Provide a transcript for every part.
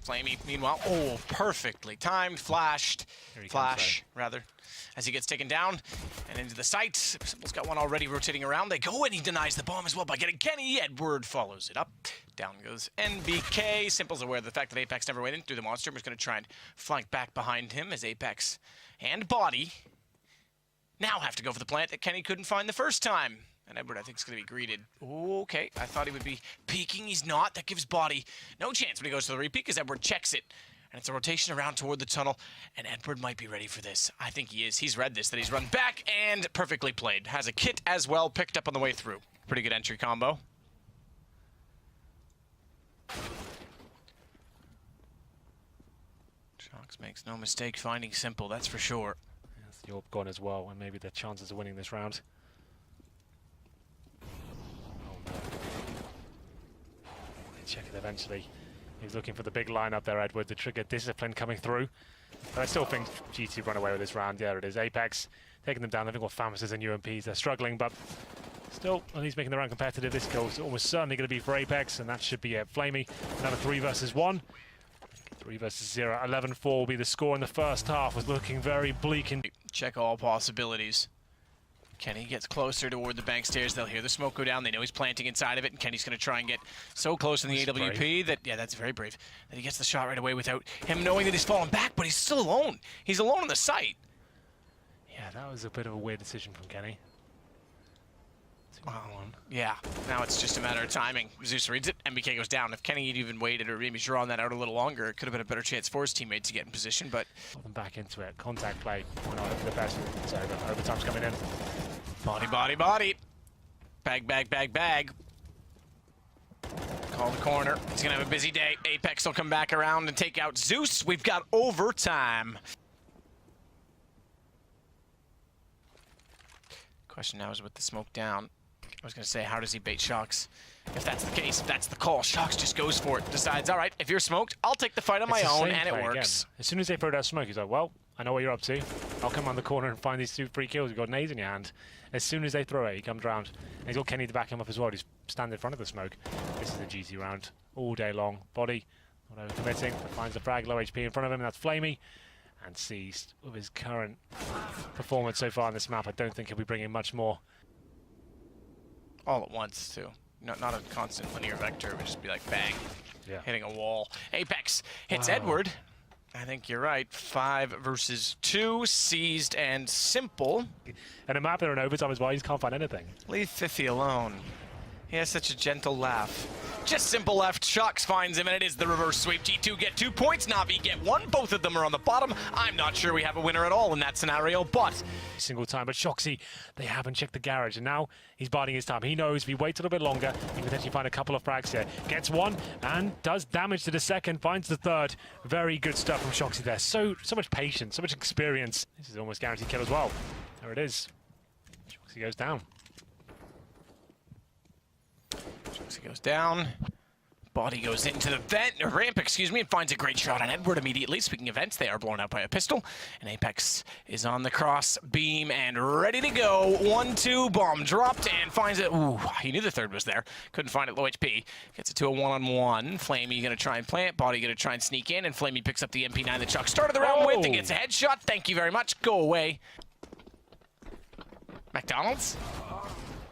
Flamey, meanwhile, oh, perfectly timed, flash, rather, as he gets taken down and into the site. Simple's got one already rotating around. They go, and he denies the bomb as well by getting Kenny. Edward follows it up. Down goes NBK. Simple's aware of the fact that Apex never went in through the monster. He's going to try and flank back behind him as Apex and Body now have to go for the plant that Kenny couldn't find the first time. And Edward, I think, is going to be greeted. Okay, I thought he would be peeking. He's not. That gives Body no chance when he goes to the repeat because Edward checks it. And it's a rotation around toward the tunnel. And Edward might be ready for this. I think he is. He's read this, that he's run back and perfectly played. Has a kit as well, picked up on the way through. Pretty good entry combo. Shox makes no mistake finding Simple, that's for sure. That's the AWP gone as well, and maybe the chances of winning this round. Check it eventually. He's looking for the big line up there, Edward. The trigger discipline coming through. But I still think GT run away with this round. Yeah, it is. Apex taking them down. They've got Famouses and UMPs. They're struggling, but still, at least making the round competitive. This goal is almost certainly going to be for Apex, and that should be it. Flamey, another 3 versus 1. 3 versus 0. 11-4 will be the score in the first half. Was looking very bleak. Check all possibilities. Kenny gets closer toward the bank stairs. They'll hear the smoke go down. They know he's planting inside of it, and Kenny's going to try and get so close in the AWP that, yeah, that's very brave, that he gets the shot right away without him knowing that he's fallen back, but he's still alone. He's alone on the site. Yeah, that was a bit of a weird decision from Kenny. Yeah, now it's just a matter of timing. Zeus reads it, MBK goes down. If Kenny had even waited or maybe drawn that out a little longer, it could have been a better chance for his teammate to get in position, but... Put them back into it. Contact play. We're not the best. So overtime's coming in. Body. Bag. Call the corner. He's going to have a busy day. Apex will come back around and take out Zeus. We've got overtime. Question now is with the smoke down. I was going to say, how does he bait Shox? If that's the case, if that's the call, Shox just goes for it. Decides, all right, if you're smoked, I'll take the fight on my own, and it works. Again. As soon as they throw that smoke, he's like, well, I know what you're up to. I'll come around the corner and find these 2 free kills. You've got nades in your hand. As soon as they throw it, he comes round. And he's got Kenny to back him up as well. He's standing in front of the smoke. This is a GT round all day long. Body, not over-committing, but finds the frag, low HP in front of him, and that's Flamey. And seized with his current performance so far on this map. I don't think he'll be bringing much more. All at once, too. Not a constant linear vector. It would just be like, bang, hitting a wall. Apex hits Edward. I think you're right. 5 versus 2, seized and Simple. And a map there in overtime as well, he can't find anything. Leave Fifi alone. He has such a gentle laugh. Just Simple left. Shox finds him, and it is the reverse sweep. G2 get 2 points, Na'Vi get 1. Both of them are on the bottom. I'm not sure we have a winner at all in that scenario, but... Single time, but Shoxy, they haven't checked the garage, and now he's biding his time. He knows if he waits a little bit longer, he can potentially find a couple of frags here. Gets 1, and does damage to the second, finds the third. Very good stuff from Shoxy there. So much patience, so much experience. This is almost guaranteed kill as well. There it is. Shoxy goes down. He goes down. Body goes into the ramp, and finds a great shot on Edward immediately. Speaking of vents, they are blown out by a pistol. And Apex is on the cross beam and ready to go. 1-2, bomb dropped and finds it. Ooh, he knew the third was there. Couldn't find it, low HP. Gets it to a one-on-one. Flamey gonna try and plant. Body gonna try and sneak in. And Flamey picks up the MP9 that Chuck started the round with and gets a headshot. Thank you very much. Go away. McDonald's?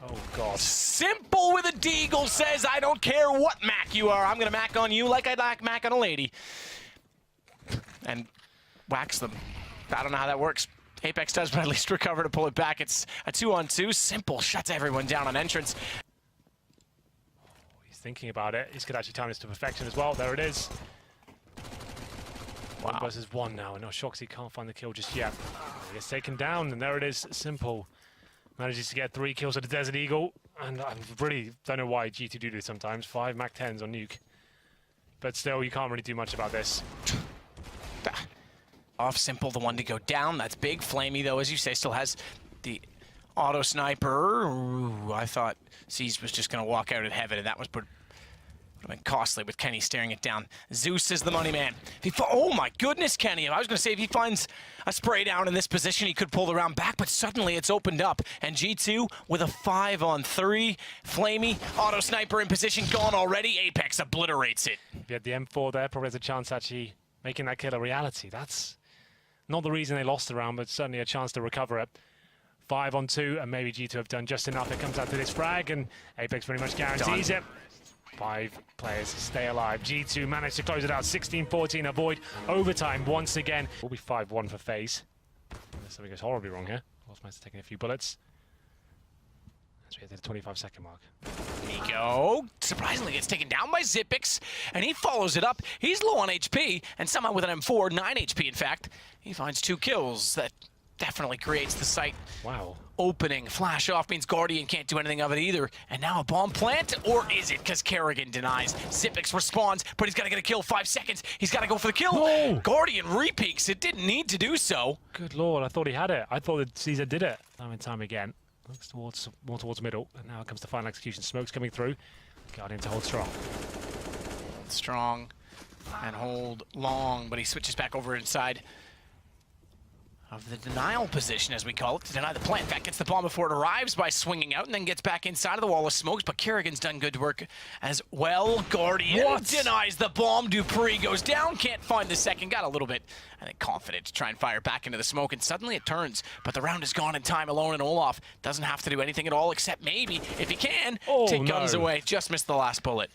Oh, God. Simple with a deagle says, I don't care what Mac you are. I'm going to Mac on you like I'd like Mac on a lady. And wax them. I don't know how that works. Apex does, but at least recover to pull it back. It's a 2-on-2. Simple shuts everyone down on entrance. He's thinking about it. He's could actually time this to perfection as well. There it is. Wow. 1 versus 1 now. And no, Shoxy can't find the kill just yet. He gets taken down, and there it is. Simple manages to get 3 kills at the Desert Eagle, and I really don't know why G2 do this sometimes. 5 Mac 10s on Nuke. But still, you can't really do much about this. Off Simple, the one to go down. That's big. Flamey, though, as you say, still has the auto sniper. Ooh, I thought C's was just going to walk out of heaven, and that was Would have been costly with Kenny staring it down. Zeus is the money man. Oh my goodness, Kenny. I was going to say if he finds a spray down in this position, he could pull the round back, but suddenly it's opened up. And G2 with a 5-on-3. Flamey, auto sniper in position, gone already. Apex obliterates it. If you had the M4 there, probably has a chance actually making that kill a reality. That's not the reason they lost the round, but certainly a chance to recover it. 5-on-2, and maybe G2 have done just enough. It comes out to this frag, and Apex pretty much guarantees it. 5 players stay alive. G2 managed to close it out 16-14, avoid overtime once again. Will be 5-1 for FaZe. Something goes horribly wrong here. Wolfman's taking a few bullets. As we hit the 25-second mark. Nico surprisingly gets taken down by Xyp9x, and he follows it up. He's low on HP, and somehow with an M4, 9 HP in fact, he finds 2 kills. That definitely creates the site. Wow. Opening. Flash off means Guardian can't do anything of it either. And now a bomb plant, or is it? Because Kerrigan denies. Xyp9x responds, but he's got to get a kill. 5 seconds. He's got to go for the kill. No. Guardian repeaks. It didn't need to do so. Good lord, I thought he had it. I thought that CSGO did it time and time again. Looks more towards middle, and now it comes to final execution. Smoke's coming through. Guardian to hold strong. Strong and hold long, but he switches back over inside of the denial position, as we call it, to deny the plant. In fact, gets the bomb before it arrives by swinging out and then gets back inside of the wall of smokes, but Kerrigan's done good work as well. Guardian denies the bomb. Dupree goes down, can't find the second. Got a little bit, I think, confident to try and fire back into the smoke, and suddenly it turns, but the round is gone in time alone, and Olaf doesn't have to do anything at all, except maybe, if he can, take guns away. Just missed the last bullet.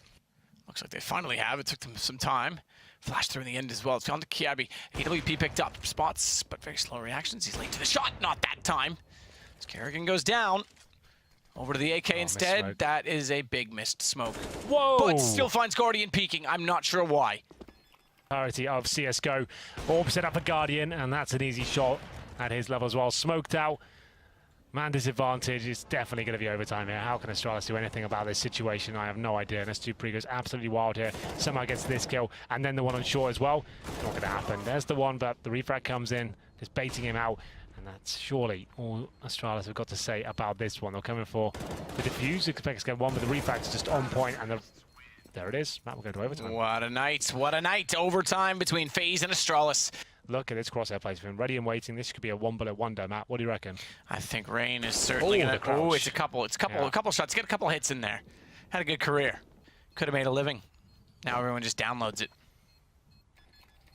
Looks like they finally have. It took them some time. Flash through in the end as well. It's gone to Kiabi. AWP picked up spots, but very slow reactions. He's late to the shot. Not that time. As Kerrigan goes down. Over to the AK instead. That is a big missed smoke. Whoa! But still finds Guardian peeking. I'm not sure why. Priority of CSGO. Orb set up a Guardian, and that's an easy shot at his level as well. Smoked out. Man disadvantage. It's definitely going to be overtime here. How can Astralis do anything about this situation? I have no idea. And Dupree goes absolutely wild here. Somehow gets this kill. And then the one on shore as well. Not going to happen. There's the one, but the refrag comes in, just baiting him out. And that's surely all Astralis have got to say about this one. They're coming for the defuse. Expect to get one, but the refrag's just on point. And there it is. Matt, we're going to overtime. What a night. What a night. Overtime between FaZe and Astralis. Look at this crosshair placement. Ready and waiting. This could be a one-bullet wonder, Matt. What do you reckon? I think Rain is certainly going to... Oh, it's a couple. It's a couple shots. Get a couple hits in there. Had a good career. Could have made a living. Now everyone just downloads it.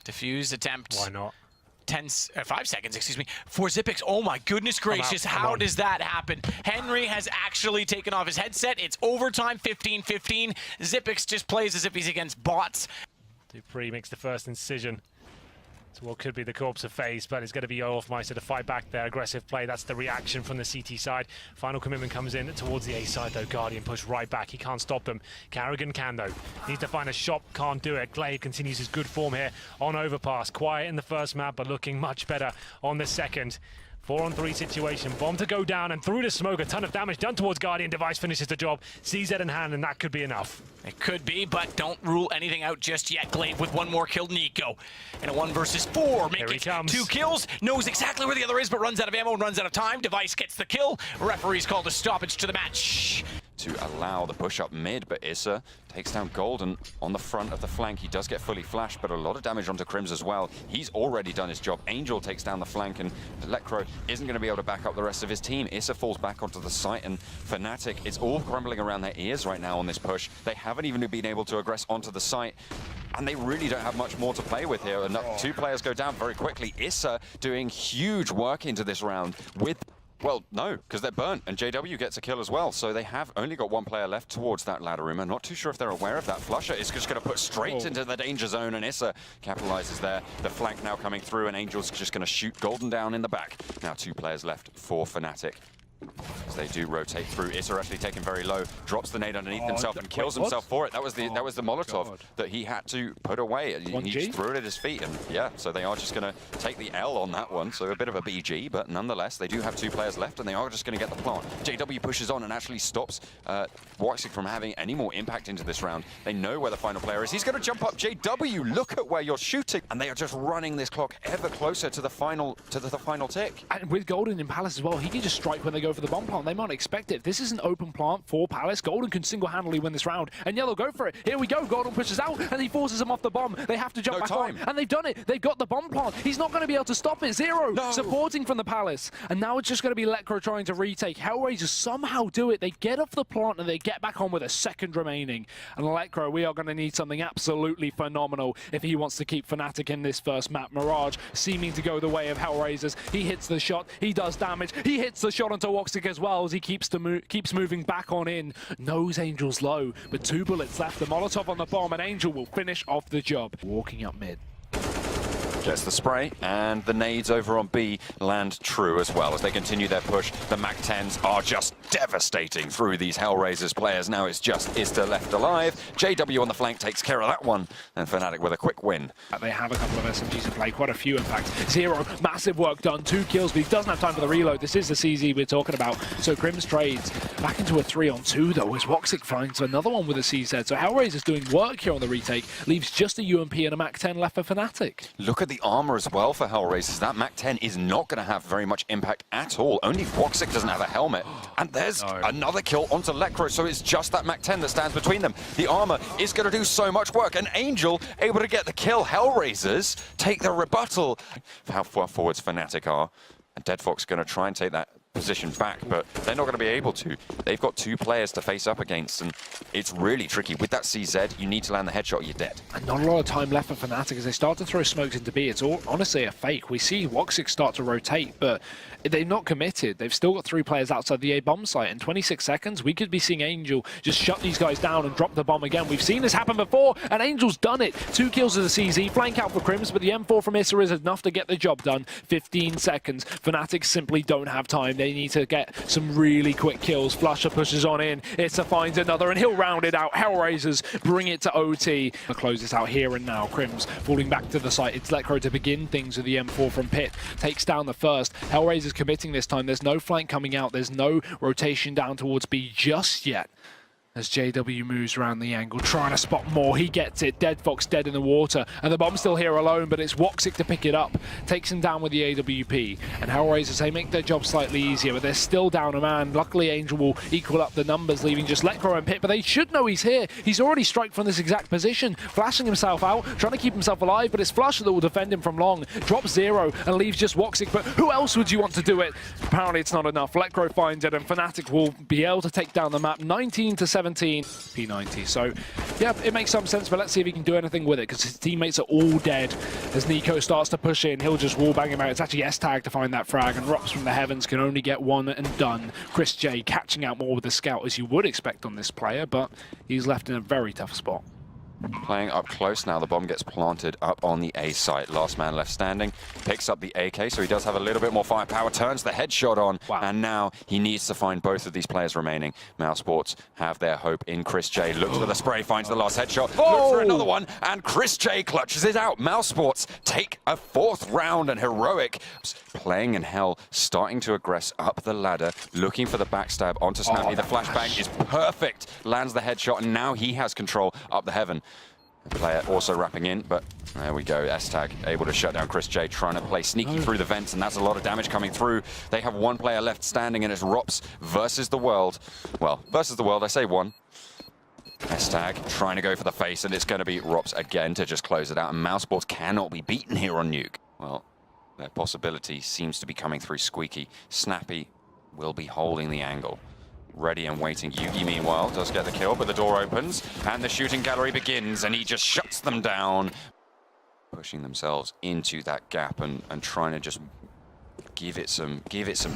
Diffuse attempt. Why not? 5 seconds, excuse me, for Xyp9x. Oh my goodness gracious, how does that happen? Henry has actually taken off his headset. It's overtime, 15-15. Xyp9x just plays as if he's against bots. Dupree makes the first incision. So what could be the corpse of FaZe, but it's going to be Olafmeister to fight back there. Aggressive play, that's the reaction from the CT side. Final commitment comes in towards the A side though. Guardian pushed right back, he can't stop them. Kerrigan can though. Needs to find a shot, can't do it. Glaive continues his good form here on overpass. Quiet in the first map, but looking much better on the second. 4-on-3 situation, bomb to go down and through the smoke, a ton of damage done towards Guardian. Device finishes the job, CZ in hand, and that could be enough. It could be, but don't rule anything out just yet. Glaive with one more kill, Nico. In a 1 versus 4, making 2 kills, knows exactly where the other is, but runs out of ammo and runs out of time. Device gets the kill, referee's called a stoppage to the match. To allow the push up mid, but Issa takes down Golden on the front of the flank. He does get fully flashed, but a lot of damage onto Crims as well. He's already done his job. Angel takes down the flank, and Electro isn't going to be able to back up the rest of his team. Issa falls back onto the site, and Fnatic, it's all crumbling around their ears right now on this push. They haven't even been able to aggress onto the site, and they really don't have much more to play with here. And 2 players go down very quickly. Issa doing huge work into this round with... Well, no, because they're burnt, and JW gets a kill as well, so they have only got 1 player left towards that ladder room. I'm not too sure if they're aware of that. Flusher is just going to put straight into the danger zone, and Issa capitalizes there. The flank now coming through, and Angel's just going to shoot Golden down in the back. Now 2 players left for Fnatic. As they do rotate through, Issa actually taken very low, drops the nade underneath himself and kills himself for it. That was the Molotov that he had to put away. He just threw it at his feet, and yeah, so they are just going to take the L on that one. So a bit of a BG, but nonetheless, they do have 2 players left, and they are just going to get the plant. JW pushes on and actually stops Waxic from having any more impact into this round. They know where the final player is. He's going to jump up. JW, look at where you're shooting, and they are just running this clock ever closer to the final tick. And with Golden in Palace as well, he can just strike when they go go for the bomb plant. They might expect it. This is an open plant for Palace. Golden can single-handedly win this round, and Yellow go for it. Here we go. Golden pushes out, and he forces him off the bomb. They have to jump back on, and they've done it. They've got the bomb plant. He's not going to be able to stop it. Zero supporting from the Palace, and now it's just going to be Lekro trying to retake. Hellraisers somehow do it. They get off the plant, and they get back on with a second remaining. And Lekro, we are going to need something absolutely phenomenal if he wants to keep Fnatic in this first map. Mirage seeming to go the way of Hellraisers. He hits the shot. He does damage. He hits the shot onto Woxic as well as he keeps moving back on in. Knows Angel's low, but 2 bullets left. The Molotov on the bomb, and Angel will finish off the job. Walking up mid. Gets the spray, and the nades over on B land true as well. As they continue their push, the MAC-10s are just devastating through these Hellraisers players. Now it's just Ista left alive. JW on the flank takes care of that one, and Fnatic with a quick win. They have a couple of SMGs to play, quite a few in fact. Zero, massive work done, 2 kills, but he doesn't have time for the reload. This is the CZ we're talking about. So Crims trades back into a 3-on-2 though, as Woxic finds another one with a CZ. So Hellraiser's doing work here on the retake, leaves just a UMP and a MAC-10 left for Fnatic. Look at the armor as well for Hellraisers. That MAC-10 is not going to have very much impact at all. Only Woxic doesn't have a helmet. And there's another kill onto Lekro, so it's just that MAC-10 that stands between them. The armor is going to do so much work, and Angel able to get the kill. Hellraisers take the rebuttal. How far forwards Fnatic are, and Deadfox going to try and take that position back, but they're not going to be able to. They've got 2 players to face up against, and it's really tricky. With that CZ, you need to land the headshot, you're dead. And not a lot of time left for Fnatic as they start to throw smokes into B. It's all honestly a fake. We see Woxic start to rotate, but they've not committed. They've still got 3 players outside the A bomb site. In 26 seconds, we could be seeing Angel just shut these guys down and drop the bomb again. We've seen this happen before, and Angel's done it. 2 kills as a CZ, flank out for Crims, but the M4 from Issa is enough to get the job done. 15 seconds. Fnatic simply don't have time. They need to get some really quick kills. Flusher pushes on in. Issa finds another, and he'll round it out. Hellraisers bring it to OT. I'll close this out here and now. Crims falling back to the site. It's Lekro to begin things with the M4 from Pit. Takes down the first. Hellraisers committing this time. There's no flank coming out. There's no rotation down towards B just yet. As JW moves around the angle, trying to spot more. He gets it. Deadfox dead in the water. And the bomb's still here alone, but it's Woxic to pick it up. Takes him down with the AWP. And Hellraisers, they make their job slightly easier, but they're still down a man. Luckily, Angel will equal up the numbers, leaving just Lekro and Pit, but they should know he's here. He's already striked from this exact position, flashing himself out, trying to keep himself alive, but it's Flusher that will defend him from long. Drops 0 and leaves just Woxic, but who else would you want to do it? Apparently, it's not enough. Lekro finds it, and Fnatic will be able to take down the map 19-17. P90. So, yeah, it makes some sense, but let's see if he can do anything with it, because his teammates are all dead. As Nico starts to push in, he'll just wallbang him out. It's actually S-Tag to find that frag, and Rops from the heavens can only get one and done. Chris J catching out more with the scout, as you would expect on this player, but he's left in a very tough spot. Playing up close now, the bomb gets planted up on the A site. Last man left standing, picks up the AK, so he does have a little bit more firepower, turns the headshot on, and now he needs to find both of these players remaining. Mousesports have their hope in Chris J. Looks for the spray, finds the last headshot, looks for another one, and Chris J clutches it out. Mousesports take a 4th round, and Heroic playing in hell, starting to aggress up the ladder, looking for the backstab onto Snappy. The flashbang is perfect, lands the headshot, and now he has control up the heaven. The player also wrapping in, but there we go. S-Tag able to shut down Chris J, trying to play sneaky through the vents, and that's a lot of damage coming through. They have 1 player left standing, and it's Rops versus the world. Well, versus the world, I say 1. S-Tag trying to go for the face, and it's going to be Rops again to just close it out. And Mousesports cannot be beaten here on Nuke. Well, that possibility seems to be coming through Squeaky. Snappy will be holding the angle. Ready and waiting. Yugi, meanwhile, does get the kill, but the door opens, and the shooting gallery begins, and he just shuts them down. Pushing themselves into that gap and trying to just give it some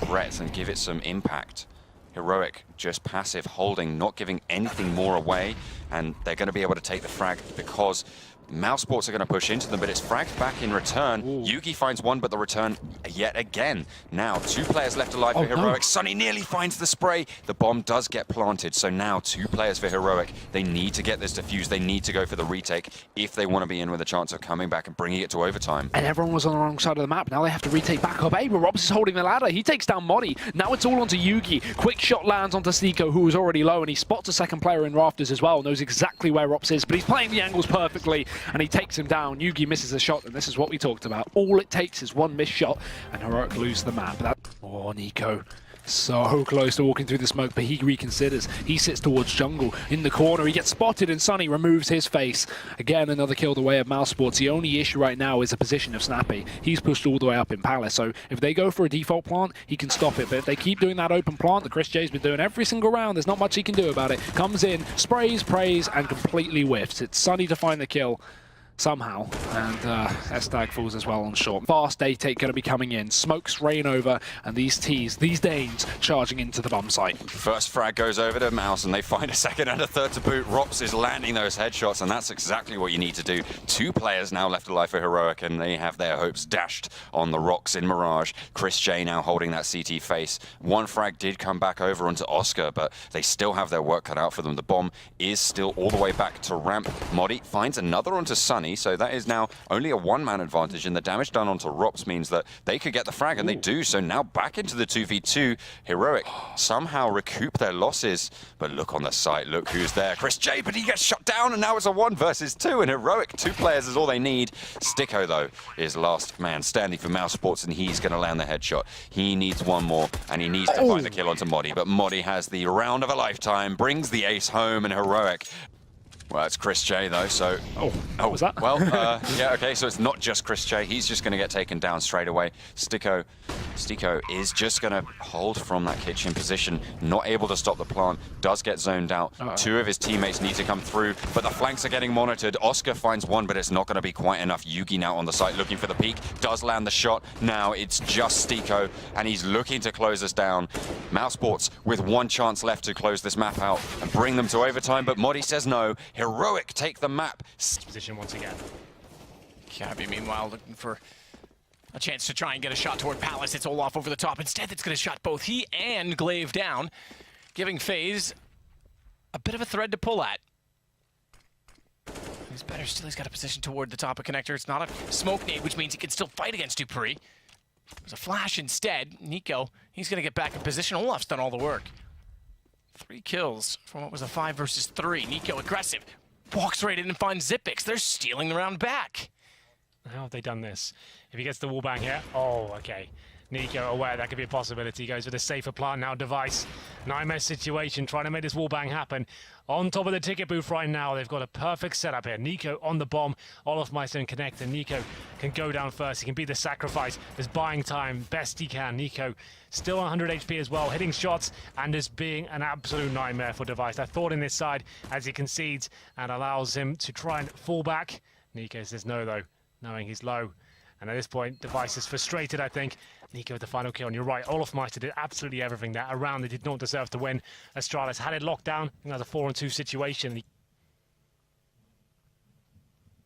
breadth and give it some impact. Heroic just passive, holding, not giving anything more away, and they're going to be able to take the frag because Mousesports are going to push into them, but it's fragged back in return. Yugi finds one, but the return yet again. Now, 2 players left alive for Heroic. Sunny nearly finds the spray. The bomb does get planted, so now 2 players for Heroic. They need to get this defused. They need to go for the retake if they want to be in with a chance of coming back and bringing it to overtime. And everyone was on the wrong side of the map. Now they have to retake back up. But Robs is holding the ladder. He takes down Modi. Now it's all onto Yugi. Quick shot lands onto Sneeko, who was already low, and he spots a second player in Rafters as well. Knows exactly where Rops is, but he's playing the angles perfectly, and he takes him down. Yugi misses a shot, and this is what we talked about. All it takes is 1 missed shot, and Heroic lose the map. Oh, Nico So close to walking through the smoke, but he reconsiders. He sits towards jungle. In the corner, he gets spotted, and Sunny removes his face. Again, another kill the way of Mouse Sports. The only issue right now is the position of Snappy. He's pushed all the way up in Palace, so if they go for a default plant, he can stop it. But if they keep doing that open plant that Chris J's been doing every single round, there's not much he can do about it. Comes in, sprays, prays, and completely whiffs. It's Sunny to find the kill. Somehow, and S-Tag falls as well on short. Fast day-take going to be coming in. Smokes rain over, and these Danes charging into the bomb site. First frag goes over to Mouse, and they find a second and a third to boot. Rops is landing those headshots, and that's exactly what you need to do. 2 players now left alive for Heroic, and they have their hopes dashed on the rocks in Mirage. Chris J now holding that CT face. 1 frag did come back over onto Oscar, but they still have their work cut out for them. The bomb is still all the way back to ramp. Modi finds another onto Sunny, so that is now only a 1-man advantage, and the damage done onto Rops means that they could get the frag, and they do. So now back into the 2v2. Heroic somehow recoup their losses, but look on the site, look who's there. Chris J, but he gets shot down, and now it's a 1 versus 2, and Heroic, 2 players is all they need. Sticko, though, is last man standing for Mouse Sports, and he's going to land the headshot. He needs 1 more, and he needs to find the kill onto Modi, but Modi has the round of a lifetime, brings the ace home, and Heroic... Well, it's Chris J, though, so... What was that? Well, yeah, okay, so it's not just Chris J. He's just going to get taken down straight away. Sticko is just going to hold from that kitchen position, not able to stop the plant, does get zoned out. 2 of his teammates need to come through, but the flanks are getting monitored. Oscar finds 1, but it's not going to be quite enough. Yugi now on the site looking for the peak, does land the shot. Now it's just Sticko, and he's looking to close us down. Mouse Sports with 1 chance left to close this map out and bring them to overtime, but Modi says no. Heroic take the map. Position once again. Cabby, meanwhile, looking for a chance to try and get a shot toward Palace. It's Olaf over the top. Instead, it's going to shot both he and Glaive down, giving FaZe a bit of a thread to pull at. He's better still. He's got a position toward the top of connector. It's not a smoke nade, which means he can still fight against Dupree. There's a flash instead. Nico, he's going to get back in position. Olaf's done all the work. 3 kills from what was a 5 versus 3. Nico aggressive. Walks right in and finds Zipix. They're stealing the round back. How have they done this? If he gets the wall bang here, oh, okay. Nico aware that could be a possibility. He goes with a safer plant now. Device. Nightmare situation, trying to make this wall bang happen. On top of the ticket booth right now, they've got a perfect setup here. Nico on the bomb. Olafmeister and Connect, and Nico can go down first. He can be the sacrifice. There's buying time best he can. Nico still 100 HP as well, hitting shots and just being an absolute nightmare for Device. I thought in this side as he concedes and allows him to try and fall back. Nico says no though, knowing he's low. And at this point, Device is frustrated, I think. Nico with the final kill, and you're right, Olafmeister did absolutely everything that around. They did not deserve to win. Astralis had it locked down. I think that's a 4-on-2 situation.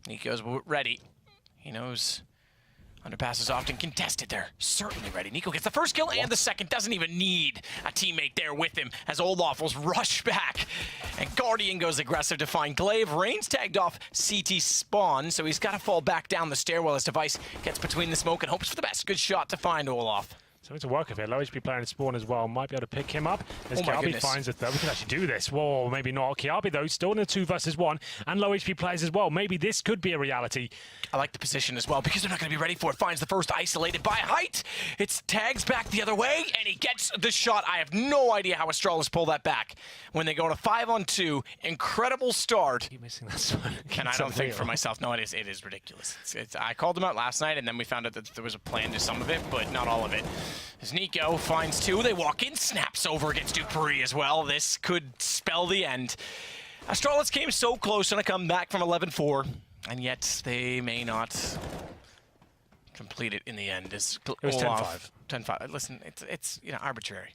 Nico's ready. He knows underpasses often contested. They're certainly ready. Nico gets the first kill and the second. Doesn't even need a teammate there with him as Olaf was rushed back. And Guardian goes aggressive to find Glaive. Rain's tagged off CT spawn, so he's got to fall back down the stairwell as Device gets between the smoke and hopes for the best. Good shot to find Olaf. So it's a work of it. Low HP player in spawn as well. Might be able to pick him up. As Kiabi finds a third. We can actually do this. Whoa, maybe not. Kiabi, though, still in a 2 versus 1. And low HP players as well. Maybe this could be a reality. I like the position as well because they're not going to be ready for it. Finds the first isolated by height. It's tags back the other way, and he gets the shot. I have no idea how Astralis pull that back. When they go to 5-on-2, incredible start. Keep missing that one. And I don't think for myself, no, it is ridiculous. I called them out last night, and then we found out that there was a plan to some of it, but not all of it. As Nico finds 2, they walk in, snaps over against Dupree as well. This could spell the end. Astralis came so close on a comeback from 11-4, and yet they may not complete it in the end. It was 10-5. 10-5. Listen, it's arbitrary.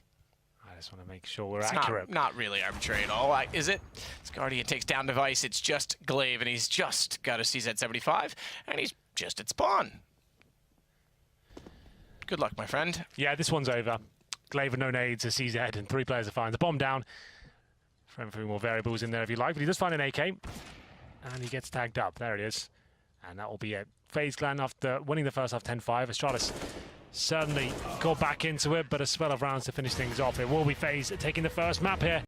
I just want to make sure we're accurate. Not really arbitrary at all, is it? As Guardian takes down Device, it's just Glaive, and he's just got a CZ75, and he's just at spawn. Good luck, my friend. Yeah, this one's over. Glaive with no nades, a CZ, and 3 players are fine. The bomb down. Throw a few more variables in there if you like, but he does find an AK. And he gets tagged up. There it is. And that will be it. FaZe Clan, after winning the first half 10-5, Astralis certainly got back into it, but a spell of rounds to finish things off. It will be FaZe taking the first map here.